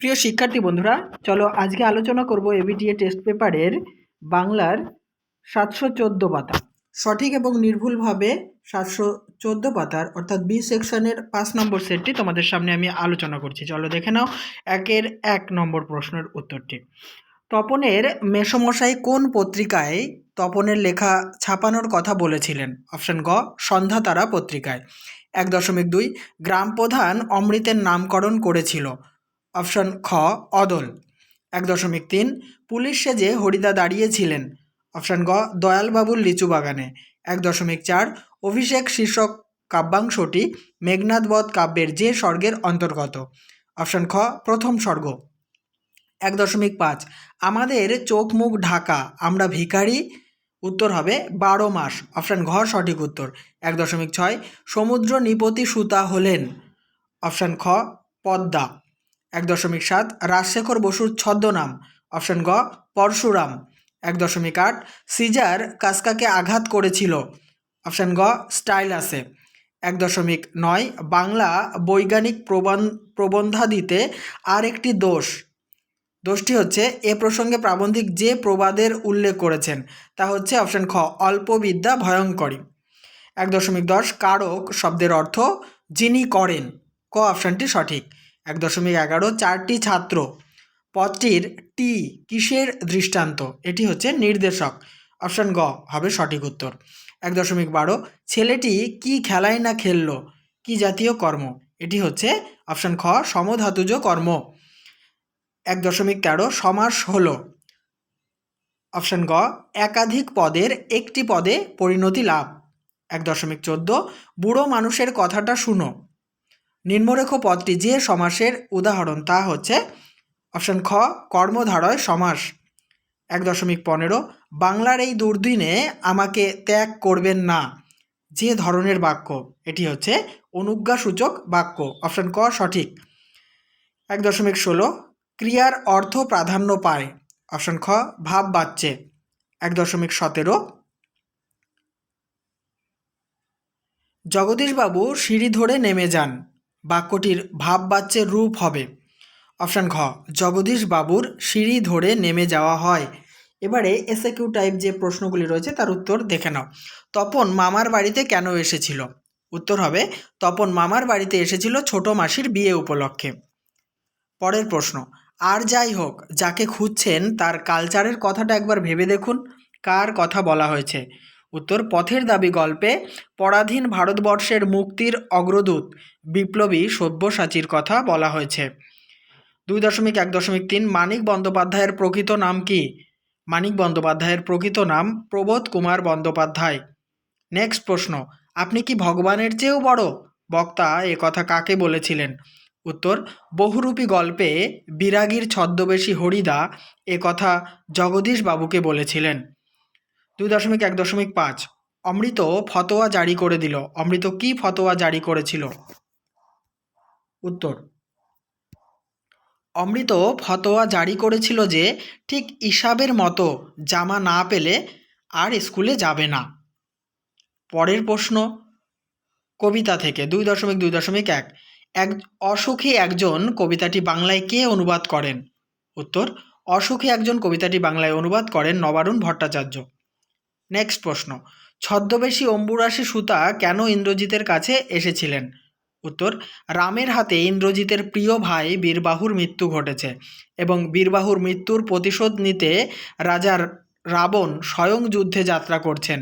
প্রিয় শিক্ষার্থী বন্ধুরা, চলো আজকে আলোচনা করব এবিটিএ টেস্ট পেপারের বাংলার 714 পাতা। সঠিক এবং নির্ভুলভাবে 714 পাতার অর্থাৎ বি সেকশনের 5 নম্বর সেটটি তোমাদের সামনে আমি আলোচনা করছি। চলো দেখে নাও 1 নম্বর প্রশ্নের উত্তরটি। তপনের মেসোমশাই কোন পত্রিকায় তপনের লেখা ছাপানোর কথা বলেছিলেন? অপশন গ, সন্ধ্যা তারা পত্রিকায়। 1.2 গ্রাম প্রধান অমৃতের নামকরণ করেছিল। অপশন খ, অদল। 1.3 পুলিশ সেজে হরিদা দাঁড়িয়েছিলেন। অপশন গ, দয়ালবাবুর লিচু বাগানে। 1.4 অভিষেক শীর্ষক কাব্যাংশটি মেঘনাদ বধ কাব্যের যে স্বর্গের অন্তর্গত? অপশন খ, প্রথম স্বর্গ। 1.5 আমাদের চোখ মুখ ঢাকা আমরা ভিখারি। উত্তর হবে 12 মাস। অপশন ঘ সঠিক উত্তর। 1.6 সমুদ্র নিপতি সুতা হলেন। অপশন খ, পদ্মা। 1.7 রাজশেখর বসুর ছদ্মনাম। অপশন গ, পরশুরাম। 1.8 সিজার কাসকাকে আঘাত করেছিল। অপশন গ, স্টাইলাসে। 1.9 বাংলা বৈজ্ঞানিক প্রবন্ধাদিতে আর একটি দোষটি হচ্ছে এ প্রসঙ্গে প্রাবন্ধিক যে প্রবাদের উল্লেখ করেছেন তা হচ্ছে অপশন খ, অল্পবিদ্যা ভয়ঙ্করী। 1.10 কারক শব্দের অর্থ যিনি করেন। ক অপশানটি সঠিক। 1.11 চারটি ছাত্র পদটির টি কিসের দৃষ্টান্ত? এটি হচ্ছে নির্দেশক। অপশান গ হবে সঠিক উত্তর। 1.12 ছেলেটি কি খেলায় না খেললো, কি জাতীয় কর্ম? এটি হচ্ছে অপশান খ, সমধাতুজ কর্ম। 1.13 সমাস হলো। অপশান গ, একাধিক পদের একটি পদে পরিণতি লাভ। 1.14 বুড়ো মানুষের কথাটা শুনো। নিম্নরেখ পদটি যে সমাসের উদাহরণ তা হচ্ছে অপশান খ, কর্মধারয় সমাস। 1.15 বাংলার এই দুর্দিনে আমাকে ত্যাগ করবেন না যে ধরনের বাক্য? এটি হচ্ছে অনুজ্ঞাসূচক বাক্য। অপশান ক সঠিক। 1.16 ক্রিয়ার অর্থ প্রাধান্য পায়। অপশান খ, ভাব বাচ্চে। 1.17 জগদীশবাবু সিঁড়ি ধরে নেমে যান বাক্যটির ভাব বাচ্চের রূপ হবে। অপশান ঘ, জগদীশবাবুর সিঁড়ি ধরে নেমে যাওয়া হয়। এবারে এসএকিউ টাইপ যে প্রশ্নগুলি রয়েছে তার উত্তর দেখে নাও। তপন মামার বাড়িতে কেন এসেছিল? উত্তর হবে তপন মামার বাড়িতে এসেছিল ছোট মাসির বিয়ে উপলক্ষে। পরের প্রশ্ন, আর যাই হোক যাকে খুঁজছেন তার কালচারের কথাটা একবার ভেবে দেখুন। কার কথা বলা হয়েছে? উত্তর পথের দাবি গল্পে পরাধীন ভারতবর্ষের মুক্তির অগ্রদূত বিপ্লবী সব্যসাচীর কথা বলা হয়েছে। 2.1.3 মানিক বন্দ্যোপাধ্যায়ের প্রকৃত নাম কি? মানিক বন্দ্যোপাধ্যায়ের প্রকৃত নাম প্রবোধ কুমার বন্দ্যোপাধ্যায়। নেক্সট প্রশ্ন, আপনি কি ভগবানের চেয়েও বড়? বক্তা এ কথা কাকে বলেছিলেন? উত্তর বহুরূপী গল্পে বিরাগীর ছদ্মবেশী হরিদা এ কথা জগদীশ বাবুকে বলেছিলেন। 2.1.5 অমৃত ফতোয়া জারি করে দিল। অমৃত কি ফতোয়া জারি করেছিল? উত্তর অমৃত ফতোয়া জারি করেছিল যে ঠিক ইসাবের মতো জামা না পেলে আর স্কুলে যাবে না। পরের প্রশ্ন কবিতা থেকে 2.2.1 এক অসুখী একজন কবিতাটি বাংলায় কে অনুবাদ করেন? উত্তর অসুখী একজন কবিতাটি বাংলায় অনুবাদ করেন নবারুণ ভট্টাচার্য। নেক্সট প্রশ্ন, ছদ্মবেশী অম্বুরাশি সুতা কেন ইন্দ্রজিতের কাছে এসেছিলেন? উত্তর রামের হাতে ইন্দ্রজিতের প্রিয় ভাই বীরবাহুর মৃত্যু ঘটেছে এবং বীরবাহুর মৃত্যুর প্রতিশোধ নিতে রাজা রাবণ স্বয়ং যুদ্ধে যাত্রা করছেন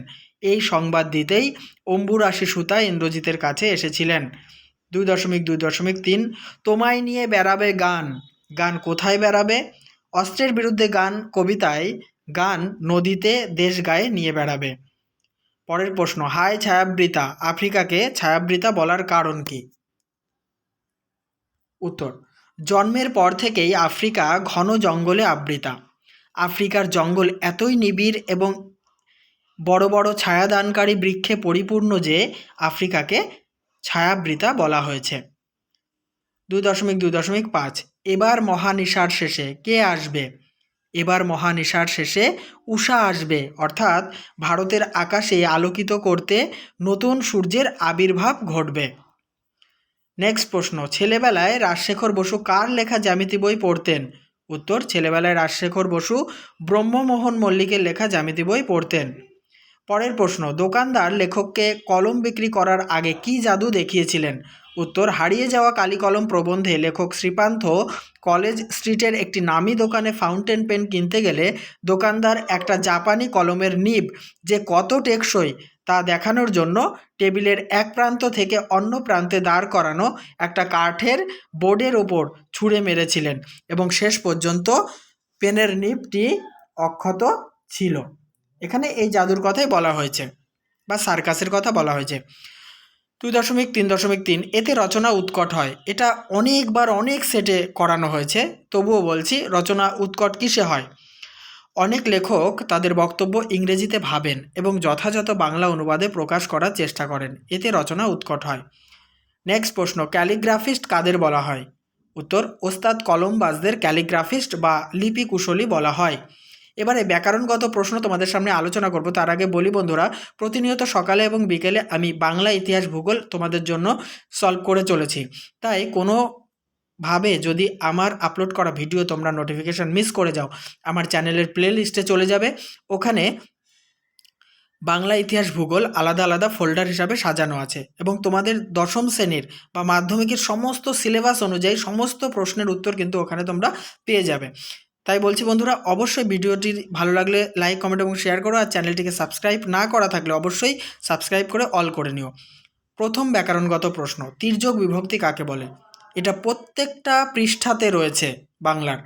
এই সংবাদ দিতেই অম্বুরাশি সুতা ইন্দ্রজিতের কাছে এসেছিলেন। 2.2.3 তোমায় নিয়ে বেড়াবে গান। গান কোথায় বেড়াবে? অস্ত্রের বিরুদ্ধে গান কবিতায় গান নদীতে দেশ গায়ে নিয়ে বেড়াবে। পরের প্রশ্ন, হায় ছায়াবৃতা আফ্রিকাকে ছায়াবৃতা বলার কারণ কি? উত্তর জন্মের পর থেকেই আফ্রিকা ঘন জঙ্গলে আবৃতা। আফ্রিকার জঙ্গল এতই নিবিড় এবং বড় বড় ছায়াদানকারী বৃক্ষে পরিপূর্ণ যে আফ্রিকাকে ছায়াবৃতা বলা হয়েছে। 2.2.5 এবার মহানিশার শেষে কে আসবে? এবার মহানিশার শেষে উষা আসবে, অর্থাৎ ভারতের আকাশে আলোকিত করতে নতুন সূর্যের আবির্ভাব ঘটবে। নেক্সট প্রশ্ন, ছেলেবেলায় রাজশেখর বসু কার লেখা জ্যামিতি বই পড়তেন? উত্তর, ছেলেবেলায় রাজশেখর বসু ব্রহ্মমোহন মল্লিকের লেখা জ্যামিতি বই পড়তেন। পরের প্রশ্ন, দোকানদার লেখককে কলম বিক্রি করার আগে কি জাদু দেখিয়েছিলেন? উত্তর, হারিয়ে যাওয়া কালি কলম প্রবন্ধে লেখক শ্রীপান্থ কলেজ স্ট্রিটের একটি নামী দোকানে ফাউন্টেন পেন কিনতে গেলে দোকানদার একটা জাপানি কলমের নিব যে কত টেকসই তা দেখানোর জন্য টেবিলের এক প্রান্ত থেকে অন্য প্রান্তে দাঁড় করানো একটা কাঠের বোর্ডের ওপর ছুঁড়ে মেরেছিলেন এবং শেষ পর্যন্ত পেনের নিবটি অক্ষত ছিল। এখানে এই জাদুর কথাই বলা হয়েছে বা সার্কাসের কথা বলা হয়েছে। 2.3.3 এতে রচনা উৎকট হয়। এটা অনেকবার অনেক সেটে করানো হয়েছে, তবুও বলছি, রচনা উৎকট কিসে হয়? অনেক লেখক তাদের বক্তব্য ইংরেজিতে ভাবেন এবং যথাযথ বাংলা অনুবাদে প্রকাশ করার চেষ্টা করেন, এতে রচনা উৎকট হয়। নেক্সট প্রশ্ন, ক্যালিগ্রাফিস্ট কাদের বলা হয়? উত্তর, ওস্তাদ কলমবাজদের ক্যালিগ্রাফিস্ট বা লিপি কুশলী বলা হয়। এবারে ব্যাকরণগত প্রশ্ন তোমাদের সামনে আলোচনা করব, তার আগে বলি বন্ধুরা, প্রতিনিয়ত সকালে এবং বিকেলে আমি বাংলা, ইতিহাস, ভূগোল তোমাদের জন্য সলভ করে চলেছি। তাই কোনোভাবে যদি আমার আপলোড করা ভিডিও তোমরা নোটিফিকেশান মিস করে যাও, আমার চ্যানেলের প্লে লিস্টে চলে যাবে, ওখানে বাংলা, ইতিহাস, ভূগোল আলাদা আলাদা ফোল্ডার হিসাবে সাজানো আছে এবং তোমাদের দশম শ্রেণীর বা মাধ্যমিকের সমস্ত সিলেবাস অনুযায়ী সমস্ত প্রশ্নের উত্তর কিন্তু ওখানে তোমরা পেয়ে যাবে। তাই বলছি বন্ধুরা, অবশ্যই ভিডিওটি ভালো লাগলে লাইক, কমেন্ট এবং শেয়ার করো, আর চ্যানেলটিকে সাবস্ক্রাইব না করা থাকলে অবশ্যই সাবস্ক্রাইব করে অল করে নিও। প্রথম ব্যাকরণগত প্রশ্ন, তির্যক বিভক্তি কাকে বলে? এটা প্রত্যেকটা পৃষ্ঠাতে রয়েছে বাংলার।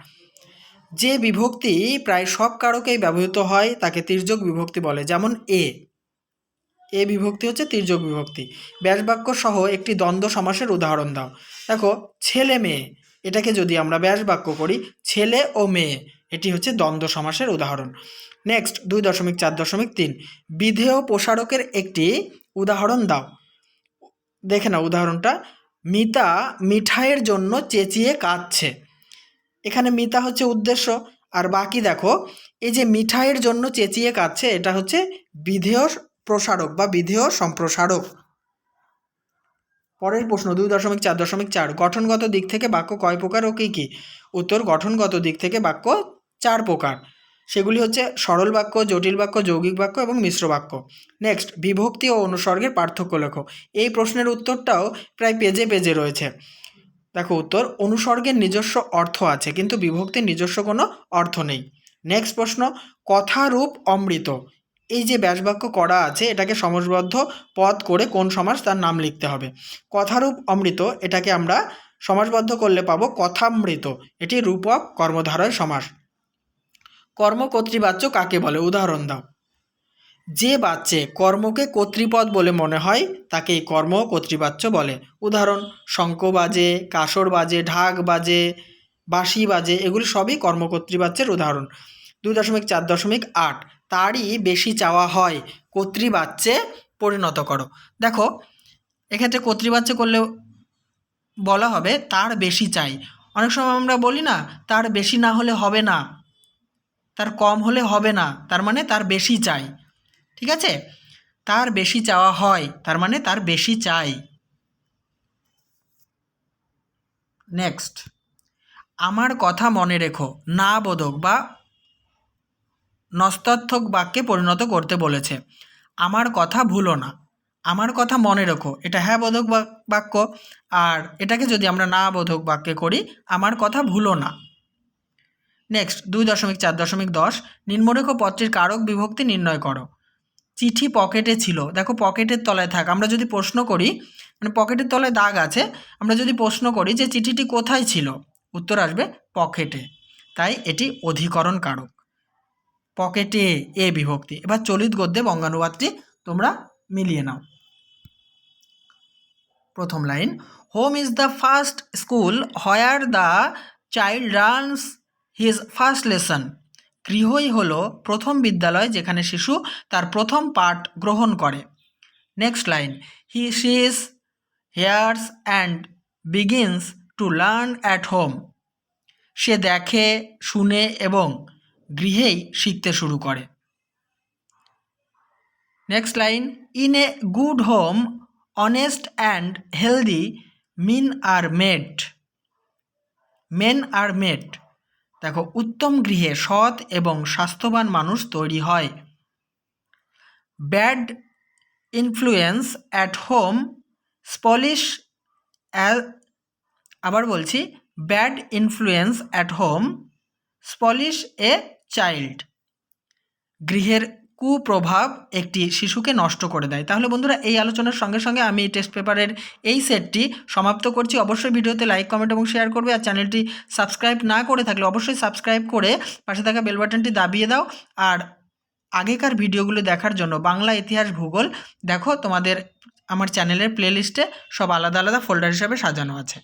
যে বিভক্তি প্রায় সব কারকেই ব্যবহৃত হয় তাকে তির্যক বিভক্তি বলে, যেমন এ বিভক্তি হচ্ছে তির্যক বিভক্তি। ব্যাসবাক্য সহ একটি দ্বন্দ্ব সমাসের উদাহরণ দাও। দেখো, ছেলে মেয়ে, এটাকে যদি আমরা ব্যাসবাক্য করি, ছেলে ও মেয়ে, এটি হচ্ছে দ্বন্দ্ব সমাসের উদাহরণ। নেক্সট 2.4.3 বিধেয় প্রসারকের একটি উদাহরণ দাও। দেখে নাও উদাহরণটা, মিতা মিঠাইয়ের জন্য চেঁচিয়ে কাঁদছে। এখানে মিতা হচ্ছে উদ্দেশ্য, আর বাকি দেখো, এই যে মিঠাইয়ের জন্য চেঁচিয়ে কাঁদছে, এটা হচ্ছে বিধেয় প্রসারক বা বিধেয় সম্প্রসারক। পরের প্রশ্ন 2.4.4 গঠনগত দিক থেকে বাক্য কয় প্রকার ও কী কী? উত্তর, গঠনগত দিক থেকে বাক্য 4 প্রকার। সেগুলি হচ্ছে সরল বাক্য, জটিল বাক্য, যৌগিক বাক্য এবং মিশ্র বাক্য। নেক্সট, বিভক্তি ও অনুসর্গের পার্থক্য লেখো। এই প্রশ্নের উত্তরটাও প্রায় পেজে পেজে রয়েছে। দেখো উত্তর, অনুসর্গের নিজস্ব অর্থ আছে কিন্তু বিভক্তির নিজস্ব কোনো অর্থ নেই। নেক্সট প্রশ্ন, কথারূপ অমৃত, এই যে ব্যাসবাক্য করা আছে এটাকে সমাসবদ্ধ পদ করে কোন সমাস তার নাম লিখতে হবে। কথারূপ অমৃত, এটাকে আমরা সমাসবদ্ধ করলে পাবো কথামৃত, এটি রূপক কর্মধারয় সমাস। কর্মকর্তৃবাচ্য কাকে বলে? উদাহরণ দাও। যে বাচ্চে কর্মকে কর্তৃপদ বলে মনে হয় তাকেই কর্ম কর্তৃবাচ্য বলে। উদাহরণ, শঙ্খ বাজে, কাসর বাজে, ঢাক বাজে, বাঁশি বাজে, এগুলি সবই কর্মকর্তৃবাচ্যের উদাহরণ। 2.4.8 তারই বেশি চাওয়া হয়, কর্তৃবাচ্যে পরিণত করো। দেখো, এক্ষেত্রে কর্তৃবাচ্য করলে বলা হবে তার বেশি চাই। অনেক সময় আমরা বলি না, তার বেশি না হলে হবে না, তার কম হলে হবে না, তার মানে তার বেশি চাই। ঠিক আছে, তার বেশি চাওয়া হয়, তার মানে তার বেশি চাই। নেক্সট, আমার কথা মনে রেখো না বোধক বা নস্তার্থক বাক্যে পরিণত করতে বলেছে। আমার কথা ভুলো না, আমার কথা মনে রেখো, এটা হ্যাঁ বোধক বাক্য, আর এটাকে যদি আমরা না বোধক বাক্যে করি, আমার কথা ভুলো না। নেক্সট 2.4.10 নিম্নরেখ পদটির কারক বিভক্তি নির্ণয় করো। চিঠি পকেটে ছিল, দেখো পকেটের তলায় থাক, আমরা যদি প্রশ্ন করি, মানে পকেটের তলায় দাগ আছে, আমরা যদি প্রশ্ন করি যে চিঠিটি কোথায় ছিল, উত্তর আসবে পকেটে, তাই এটি অধিকরণ কারক। পকেটে এ বিভক্তি। এবার চলিত গদ্যে বঙ্গানুবাদটি তোমরা মিলিয়ে নাও। প্রথম line, home is the first school where the child learns his first lesson. গৃহই হলো প্রথম বিদ্যালয় যেখানে শিশু তার প্রথম পাঠ গ্রহণ করে। Next line, he sees hears and begins to learn at home. সে দেখে, শুনে এবং গৃহেই শিখতে শুরু করে। Next line, in a good home honest and healthy men are made. দেখো, উত্তম গৃহে সৎ এবং স্বাস্থ্যবান মানুষ তৈরি হয়। Bad influence at home spoils, আবার বলছি, bad influence at home spoils a child. গৃহের কুপ্রভাব একটি শিশুকে নষ্ট করে দেয়। তাহলে বন্ধুরা, এই আলোচনার সঙ্গে সঙ্গে আমি টেস্ট পেপারের এই সেটটি সমাপ্ত করছি। অবশ্যই ভিডিওতে লাইক, কমেন্ট এবং শেয়ার করবে। আর চ্যানেলটি সাবস্ক্রাইব না করে থাকলে অবশ্যই সাবস্ক্রাইব করে পাশে থাকা বেল বাটনটি দাবিয়ে দাও। আর আগেকার ভিডিওগুলো দেখার জন্য বাংলা, ইতিহাস, ভূগোল দেখো, তোমাদের আমার চ্যানেলের প্লেলিস্টে সব আলাদা আলাদা ফোল্ডার হিসাবে সাজানো আছে।